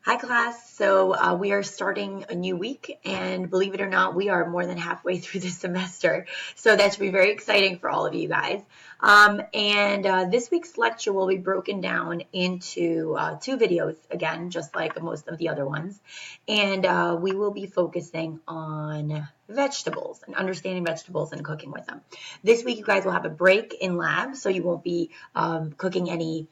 Hi class. We are starting a new week, and believe it or not, we are more than halfway through the semester. So that should be very exciting for all of you guys. This week's lecture will be broken down into two videos again, just like most of the other ones. We will be focusing on vegetables and understanding vegetables and cooking with them. This week, you guys will have a break in lab, so you won't be cooking any,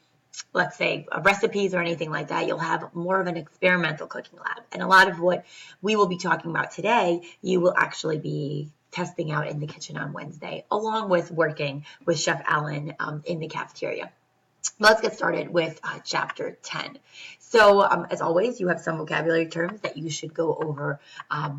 let's say, recipes or anything like that. You'll have more of an experimental cooking lab. And a lot of what we will be talking about today, you will actually be testing out in the kitchen on Wednesday, along with working with Chef Allen in the cafeteria. Let's get started with chapter 10. As always, you have some vocabulary terms that you should go over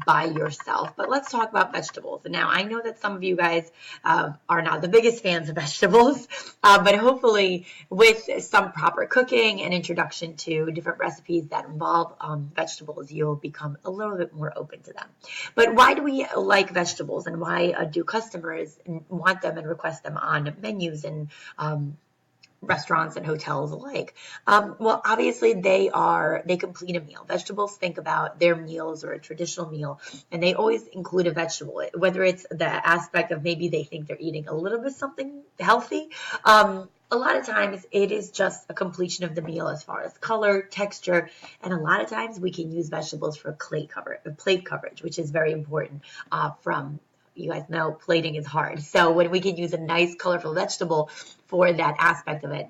by yourself. But let's talk about vegetables. Now, I know that some of you guys are not the biggest fans of vegetables, but hopefully, with some proper cooking and introduction to different recipes that involve vegetables, you'll become a little bit more open to them. But why do we like vegetables, and why do customers want them and request them on menus and restaurants and hotels alike? Well, obviously they complete a meal. Vegetables think about their meals or a traditional meal, and they always include a vegetable, whether it's the aspect of maybe they think they're eating a little bit something healthy. A lot of times it is just a completion of the meal as far as color, texture, and a lot of times we can use vegetables for plate coverage, which is very important from, you guys know plating is hard. So when we can use a nice colorful vegetable for that aspect of it,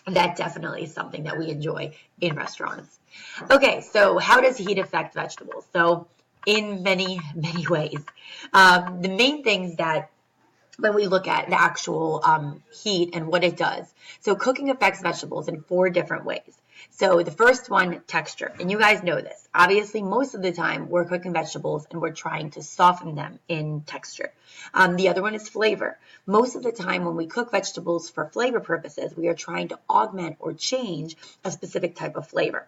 that definitely is something that we enjoy in restaurants. Okay, so how does heat affect vegetables? So in many, many ways. The main things that when we look at the actual heat and what it does. So cooking affects vegetables in 4 different ways. So the first one, texture. And you guys know this. Obviously, most of the time we're cooking vegetables and we're trying to soften them in texture. The other one is flavor. Most of the time when we cook vegetables for flavor purposes, we are trying to augment or change a specific type of flavor.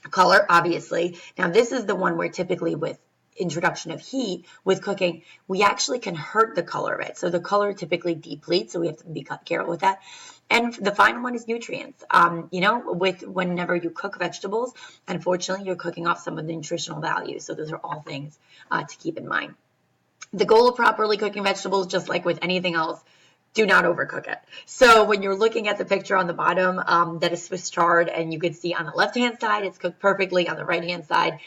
Color, obviously. Now this is the one where typically with introduction of heat with cooking, we actually can hurt the color of it. So the color typically depletes, so we have to be careful with that. And the final one is nutrients. With whenever you cook vegetables, unfortunately, you're cooking off some of the nutritional values. So those are all things to keep in mind. The goal of properly cooking vegetables, just like with anything else, do not overcook it. So when you're looking at the picture on the bottom that is Swiss chard, and you can see on the left-hand side, it's cooked perfectly. On the right-hand side,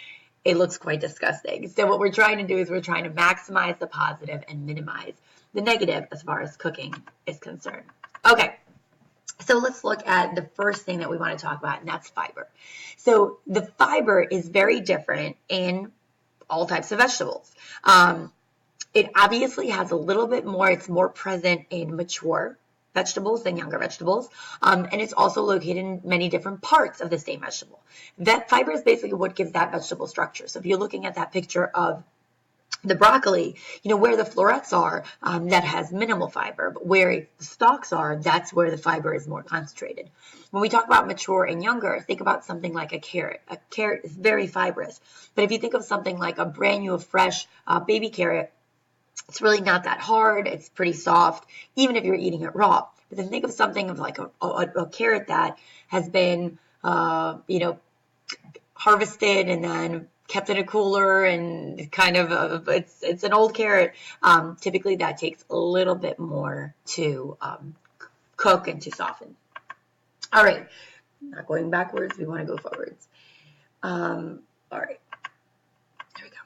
it looks quite disgusting. So what we're trying to do is we're trying to maximize the positive and minimize the negative as far as cooking is concerned. Okay, so let's look at the first thing that we want to talk about, and that's fiber. So the fiber is very different in all types of vegetables. It obviously has a little bit more, it's more present in mature vegetables than younger vegetables. And it's also located in many different parts of the same vegetable. That fiber is basically what gives that vegetable structure. So if you're looking at that picture of the broccoli, where the florets are, that has minimal fiber, but where the stalks are, that's where the fiber is more concentrated. When we talk about mature and younger, think about something like a carrot. A carrot is very fibrous, but if you think of something like a brand new, fresh baby carrot, it's really not that hard. It's pretty soft, even if you're eating it raw. But then think of something of like a carrot that has been, harvested and then kept in a cooler, and kind of it's an old carrot. Typically, that takes a little bit more to cook and to soften. All right, not going backwards. We want to go forwards. All right, there we go.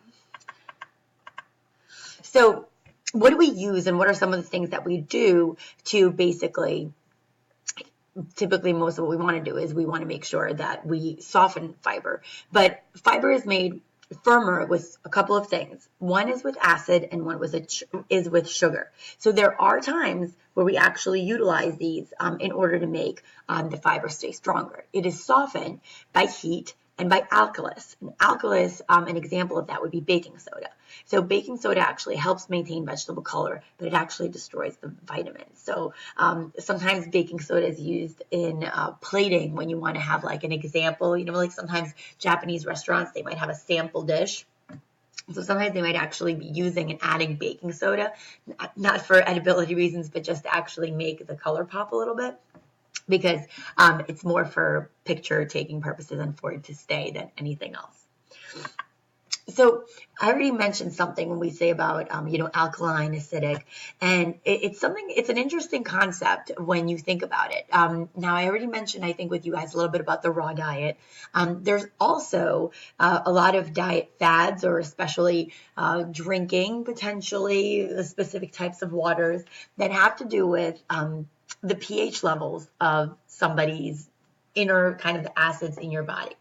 So what do we use, and what are some of the things that we do to basically, typically most of what we want to do is we want to make sure that we soften fiber. But fiber is made firmer with a couple of things. One is with acid and one is with sugar. So there are times where we actually utilize these in order to make the fiber stay stronger. It is softened by heat and by alkalis. An example of that would be baking soda. So baking soda actually helps maintain vegetable color, but it actually destroys the vitamins. So sometimes baking soda is used in plating when you want to have like an example. Like sometimes Japanese restaurants, they might have a sample dish. So sometimes they might actually be using and adding baking soda, not for edibility reasons, but just to actually make the color pop a little bit. because it's more for picture taking purposes and for it to stay than anything else. So I already mentioned something when we say about, alkaline, acidic, and it's an interesting concept when you think about it. Now, I already mentioned, I think, with you guys a little bit about the raw diet. There's also a lot of diet fads, or especially drinking, potentially, the specific types of waters that have to do with the pH levels of somebody's inner kind of acids in your body.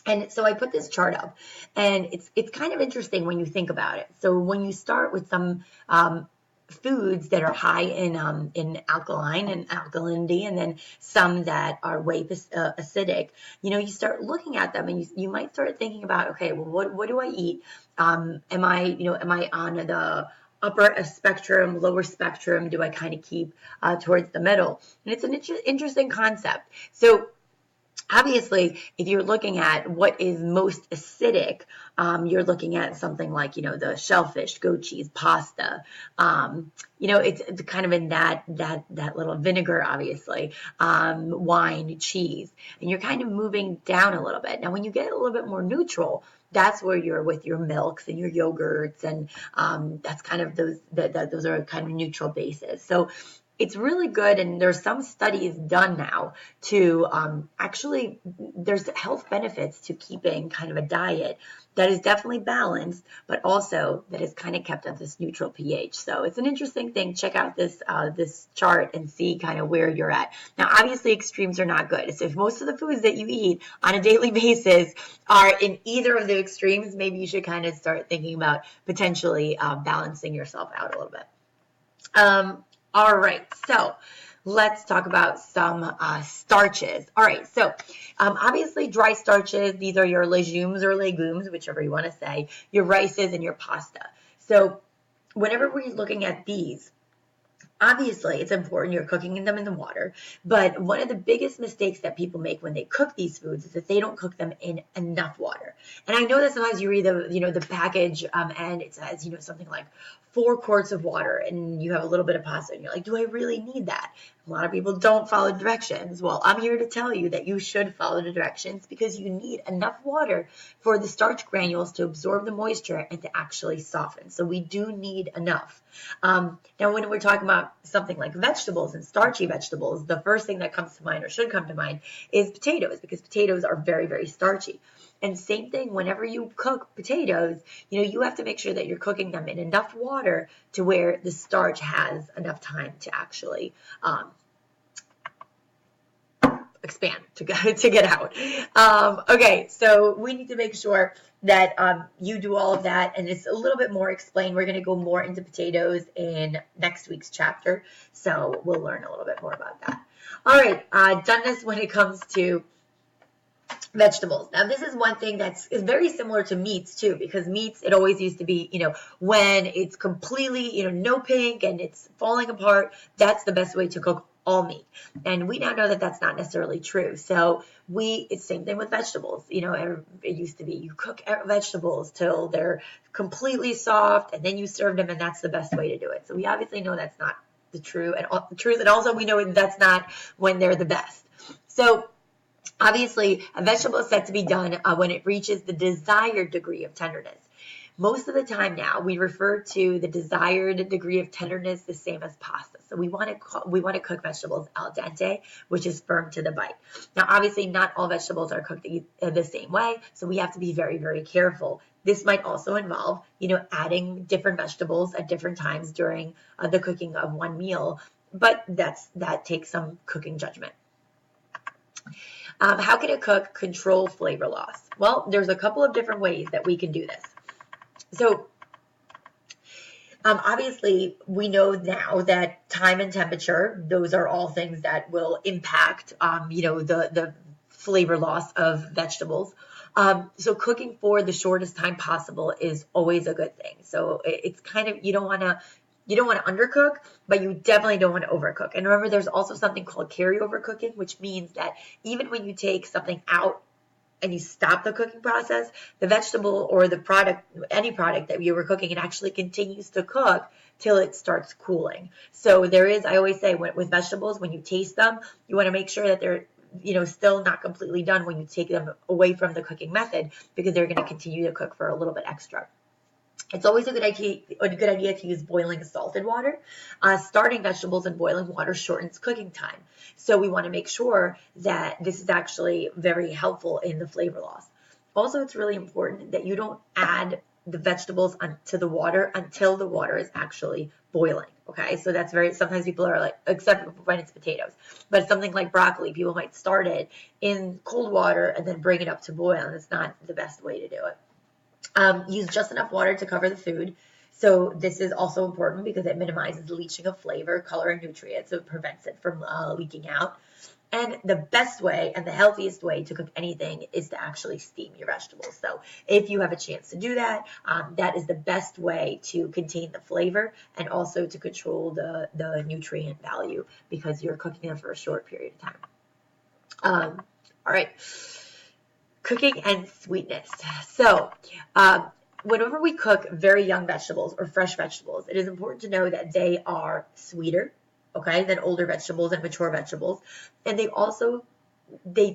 And so I put this chart up, and it's kind of interesting when you think about it. So when you start with some foods that are high in alkaline and alkalinity, and then some that are way acidic, you start looking at them, and you might start thinking about, okay, well, what do I eat? Am I on the upper spectrum, lower spectrum? Do I kind of keep towards the middle? And it's an interesting concept. So obviously, if you're looking at what is most acidic, you're looking at something like, the shellfish, goat cheese, pasta. It's kind of in that little vinegar, obviously, wine, cheese, and you're kind of moving down a little bit. Now, when you get a little bit more neutral, that's where you're with your milks and your yogurts, and that's kind of those are kind of neutral bases. So it's really good, and there's some studies done now to actually, there's health benefits to keeping kind of a diet that is definitely balanced, but also that is kind of kept at this neutral pH. So it's an interesting thing. Check out this chart and see kind of where you're at. Now, obviously, extremes are not good. So if most of the foods that you eat on a daily basis are in either of the extremes, maybe you should kind of start thinking about potentially balancing yourself out a little bit. All right, so let's talk about some starches. All right, so obviously dry starches, these are your legumes or legumes, whichever you want to say, your rices and your pasta. So whenever we're looking at these, obviously, it's important you're cooking them in the water, but one of the biggest mistakes that people make when they cook these foods is that they don't cook them in enough water. And I know that sometimes you read the package and it says, something like 4 quarts of water, and you have a little bit of pasta, and you're like, do I really need that? A lot of people don't follow directions. Well, I'm here to tell you that you should follow the directions, because you need enough water for the starch granules to absorb the moisture and to actually soften. So we do need enough. Now, when we're talking about something like vegetables and starchy vegetables, the first thing that comes to mind, or should come to mind, is potatoes, because potatoes are very, very starchy. And same thing, whenever you cook potatoes, you have to make sure that you're cooking them in enough water to where the starch has enough time to actually expand, to get out. Okay, so we need to make sure that you do all of that, and it's a little bit more explained. We're going to go more into potatoes in next week's chapter, so we'll learn a little bit more about that. All right, doneness when it comes to vegetables. Now, this is one thing is very similar to meats too, because meats, it always used to be, when it's completely, no pink and it's falling apart, that's the best way to cook all meat. And we now know that that's not necessarily true. So it's same thing with vegetables. It used to be you cook vegetables till they're completely soft, and then you serve them, and that's the best way to do it. So we obviously know that's not the truth, and also we know that's not when they're the best. So obviously, a vegetable is said to be done when it reaches the desired degree of tenderness. Most of the time now, we refer to the desired degree of tenderness the same as pasta. So we want to cook vegetables al dente, which is firm to the bite. Now, obviously, not all vegetables are cooked the same way, so we have to be very, very careful. This might also involve, adding different vegetables at different times during the cooking of one meal, but that takes some cooking judgment. How can a cook control flavor loss? Well, there's a couple of different ways that we can do this. So obviously, we know now that time and temperature, those are all things that will impact, the flavor loss of vegetables. So cooking for the shortest time possible is always a good thing. So it's kind of, you don't want to undercook, but you definitely don't want to overcook. And remember, there's also something called carryover cooking, which means that even when you take something out and you stop the cooking process, the vegetable or the product, any product that you were cooking, it actually continues to cook till it starts cooling. So there is, I always say with vegetables, when you taste them, you want to make sure that they're still not completely done when you take them away from the cooking method, because they're going to continue to cook for a little bit extra. It's always a good idea to use boiling salted water. Starting vegetables in boiling water shortens cooking time. So we want to make sure that this is actually very helpful in the flavor loss. Also, it's really important that you don't add the vegetables to the water until the water is actually boiling. Okay, so that's sometimes people are like, except when it's potatoes, but something like broccoli, people might start it in cold water and then bring it up to boil, and it's not the best way to do it. Use just enough water to cover the food. So this is also important because it minimizes leaching of flavor, color, and nutrients. So it prevents it from leaking out. And the best way and the healthiest way to cook anything is to actually steam your vegetables. So if you have a chance to do that, that is the best way to contain the flavor and also to control the nutrient value, because you're cooking them for a short period of time. All right. Cooking and sweetness. So whenever we cook very young vegetables or fresh vegetables, it is important to know that they are sweeter, okay, than older vegetables and mature vegetables. And they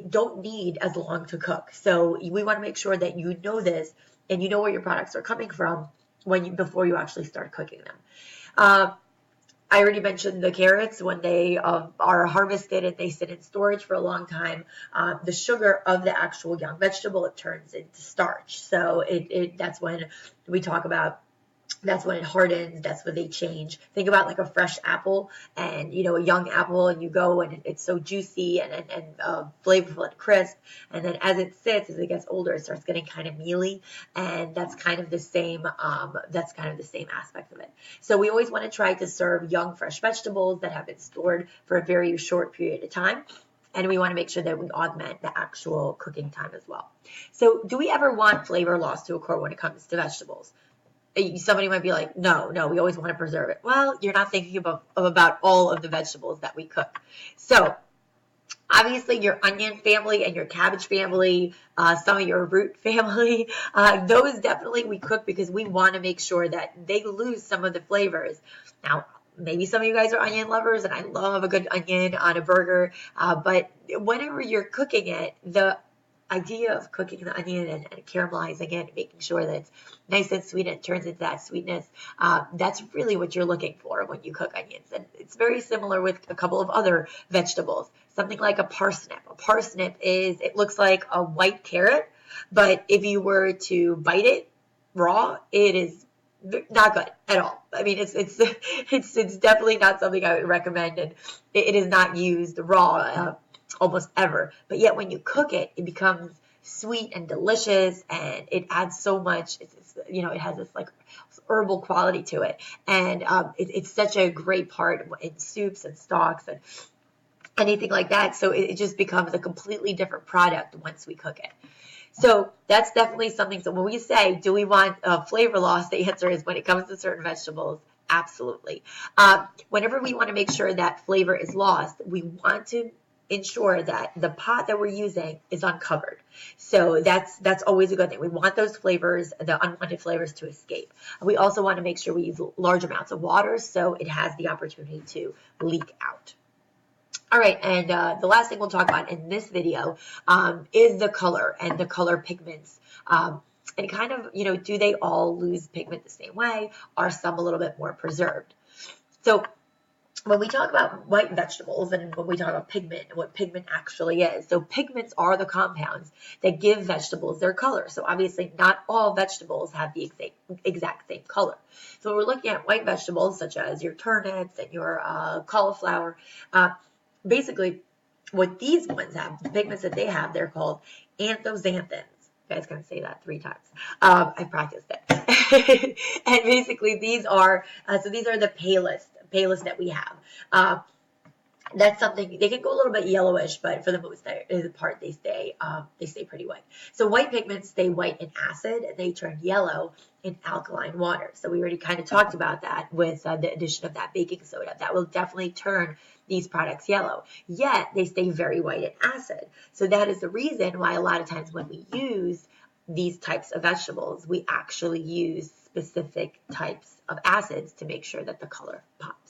don't need as long to cook. So we want to make sure that you know this and you know where your products are coming from before you actually start cooking them. I already mentioned the carrots. When they are harvested and they sit in storage for a long time, the sugar of the actual young vegetable, it turns into starch. So that's when we talk about, that's when it hardens, that's when they change. Think about like a fresh apple and, a young apple, and you go and it's so juicy and flavorful and crisp. And then as it sits, as it gets older, it starts getting kind of mealy. And that's kind of the same, aspect of it. So we always want to try to serve young, fresh vegetables that have been stored for a very short period of time. And we want to make sure that we augment the actual cooking time as well. So do we ever want flavor loss to occur when it comes to vegetables? Somebody might be like, no, we always want to preserve it. Well, you're not thinking about all of the vegetables that we cook. So obviously your onion family and your cabbage family, some of your root family, those definitely we cook because we want to make sure that they lose some of the flavors. Now, maybe some of you guys are onion lovers, and I love a good onion on a burger, but whenever you're cooking it, the idea of cooking the onion and caramelizing it, making sure that it's nice and sweet and it turns into that sweetness, that's really what you're looking for when you cook onions. And it's very similar with a couple of other vegetables. Something like a parsnip. A parsnip it looks like a white carrot, but if you were to bite it raw, it is not good at all. I mean, it's definitely not something I would recommend, and it is not used raw almost ever. But yet when you cook it, it becomes sweet and delicious, and it adds so much. It has this like herbal quality to it, and it's such a great part in soups and stocks and anything like that. So it just becomes a completely different product once we cook it. So that's definitely something. So when we say, do we want flavor loss? The answer is, when it comes to certain vegetables, absolutely. Whenever we want to make sure that flavor is lost, we want to ensure that the pot that we're using is uncovered. So that's always a good thing. We want those flavors, the unwanted flavors, to escape. We also want to make sure we use large amounts of water so it has the opportunity to leak out. All right, and the last thing we'll talk about in this video is the color and the color pigments. And kind of, do they all lose pigment the same way? Are some a little bit more preserved? So when we talk about white vegetables and when we talk about pigment and what pigment actually is, so pigments are the compounds that give vegetables their color. So obviously not all vegetables have the exact same color. So when we're looking at white vegetables such as your turnips and your cauliflower, basically what these ones have, the pigments that they have, they're called anthocyanins. You guys can say that 3 times. I practiced it. And basically these are the palest that we have. That's something, they can go a little bit yellowish, but for the most part, they stay pretty white. So white pigments stay white in acid, and they turn yellow in alkaline water. So we already kind of talked about that with the addition of that baking soda. That will definitely turn these products yellow, yet they stay very white in acid. So that is the reason why a lot of times when we use these types of vegetables, we actually use specific types of acids to make sure that the color pops.